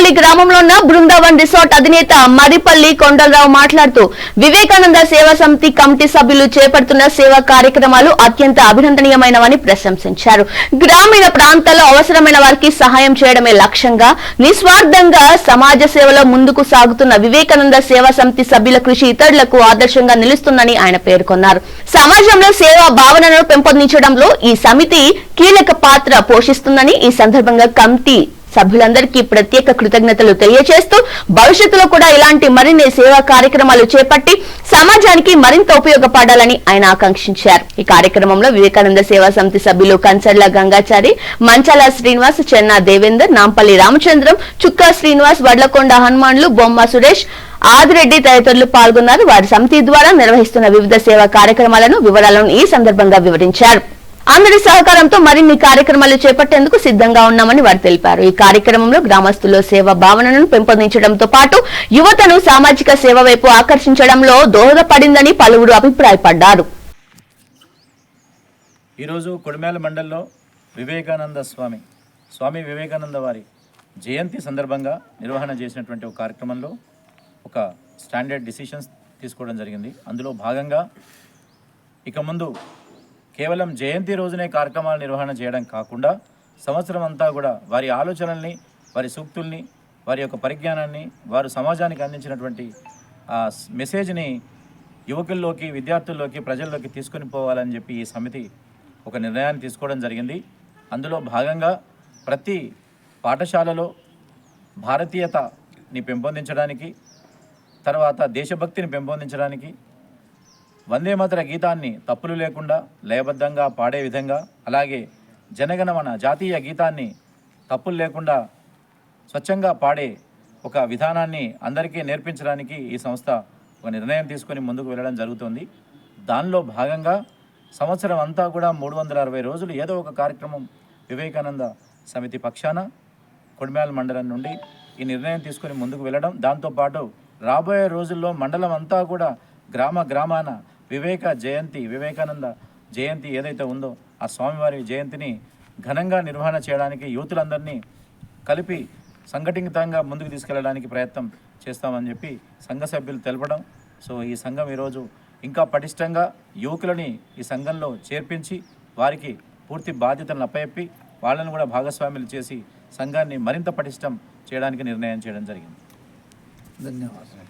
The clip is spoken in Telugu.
నాంపల్లి గ్రామంలో ఉన్న బృందావన్ రిసార్ట్ అధినేత మరిపల్లి కొండలరావు మాట్లాడుతూ వివేకానంద సేవా సమితి కమిటీ సభ్యులు చేపడుతున్న సేవా కార్యక్రమాలు అత్యంత అభినందనీయమైనవని ప్రశంసించారు. గ్రామీణ ప్రాంతాల్లో అవసరమైన వారికి సహాయం చేయడమే లక్ష్యంగా నిస్వార్థంగా సమాజ సేవలో ముందుకు సాగుతున్న వివేకానంద సేవా సమితి సభ్యుల కృషి ఇతరులకు ఆదర్శంగా నిలుస్తుందని ఆయన పేర్కొన్నారు. సమాజంలో సేవా భావనను పెంపొందించడంలో ఈ సమితి కీలక పాత్ర పోషిస్తుందని ఈ సందర్భంగా కమిటీ సభ్యులందరికీ ప్రత్యేక కృతజ్ఞతలు తెలియజేస్తూ భవిష్యత్తులో కూడా ఇలాంటి మరిన్ని సేవా కార్యక్రమాలు చేపట్టి సమాజానికి మరింత ఉపయోగపడాలని ఆయన ఆకాంక్షించారు. ఈ కార్యక్రమంలో వివేకానంద సేవా సమితి సభ్యులు కంచర్ల గంగాచారి, మంచాల శ్రీనివాస్, చెన్నా దేవేందర్, నాంపల్లి రామచంద్రం, చుక్కా శ్రీనివాస్, వడ్లకొండ హనుమాన్లు, బొమ్మ సురేష్, ఆదిరెడ్డి తదితరులు పాల్గొన్నారు. వారి సమితి ద్వారా నిర్వహిస్తున్న వివిధ సేవా కార్యక్రమాలను వివరాలను ఈ సందర్భంగా వివరించారు. అందరి సహకారంతో మరిన్ని కార్యక్రమాలు చేపట్టేందుకు సిద్ధంగా ఉన్నామని వారు తెలిపారు. ఈ కార్యక్రమంలో గ్రామస్తుల్లో సేవా భావనను పెంపొందించడంతో పాటు యువతను సామాజిక సేవ వైపు ఆకర్షించడంలో దోహదపడిందని పలువురు అభిప్రాయపడ్డారు. ఈరోజు కొడిమేల మండలంలో స్వామి వివేకానంద వారి జయంతి సందర్భంగా నిర్వహణ చేసినటువంటి ఒక కార్యక్రమంలో ఒక స్టాండర్డ్ డిసిషన్స్ తీసుకోవడం జరిగింది. అందులో భాగంగా ఇక ముందు కేవలం జయంతి రోజునే కార్యక్రమాల నిర్వహణ చేయడం కాకుండా సంవత్సరం అంతా కూడా వారి ఆలోచనల్ని, వారి సూక్తుల్ని, వారి యొక్క పరిజ్ఞానాన్ని, వారు సమాజానికి అందించినటువంటి ఆ మెసేజ్ని యువకుల్లోకి, విద్యార్థుల్లోకి, ప్రజల్లోకి తీసుకొని పోవాలని చెప్పి ఈ సమితి ఒక నిర్ణయాన్ని తీసుకోవడం జరిగింది. అందులో భాగంగా ప్రతి పాఠశాలలో భారతీయతని పెంపొందించడానికి, తర్వాత దేశభక్తిని పెంపొందించడానికి, వందే మాతర గీతాన్ని తప్పులు లేకుండా లయబద్ధంగా పాడే విధంగా, అలాగే జనగణమన జాతీయ గీతాన్ని తప్పులు లేకుండా స్వచ్ఛంగా పాడే ఒక విధానాన్ని అందరికీ నేర్పించడానికి ఈ సంస్థ ఒక నిర్ణయం తీసుకొని ముందుకు వెళ్ళడం జరుగుతుంది. దానిలో భాగంగా సంవత్సరం అంతా కూడా 360 రోజులు ఏదో ఒక కార్యక్రమం వివేకానంద సమితి పక్షాన కొడిమేల మండలం నుండి ఈ నిర్ణయం తీసుకొని ముందుకు వెళ్ళడం, దాంతోపాటు రాబోయే రోజుల్లో మండలం అంతా కూడా గ్రామాన వివేకానంద జయంతి ఏదైతే ఉందో ఆ స్వామివారి జయంతిని ఘనంగా నిర్వహణ చేయడానికి యూతులందరినీ కలిపి సంఘటితంగా ముందుకు తీసుకెళ్ళడానికి ప్రయత్నం చేస్తామని చెప్పి సంఘ సభ్యులు తెలపడం. సో ఈ సంఘం ఈరోజు ఇంకా పటిష్టంగా యువకులని ఈ సంఘంలో చేర్పించి వారికి పూర్తి బాధ్యతలను అప్పచెప్పి వాళ్ళని కూడా భాగస్వాములు చేసి సంఘాన్ని మరింత పటిష్టం చేయడానికి నిర్ణయం చేయడం జరిగింది. ధన్యవాదాలు.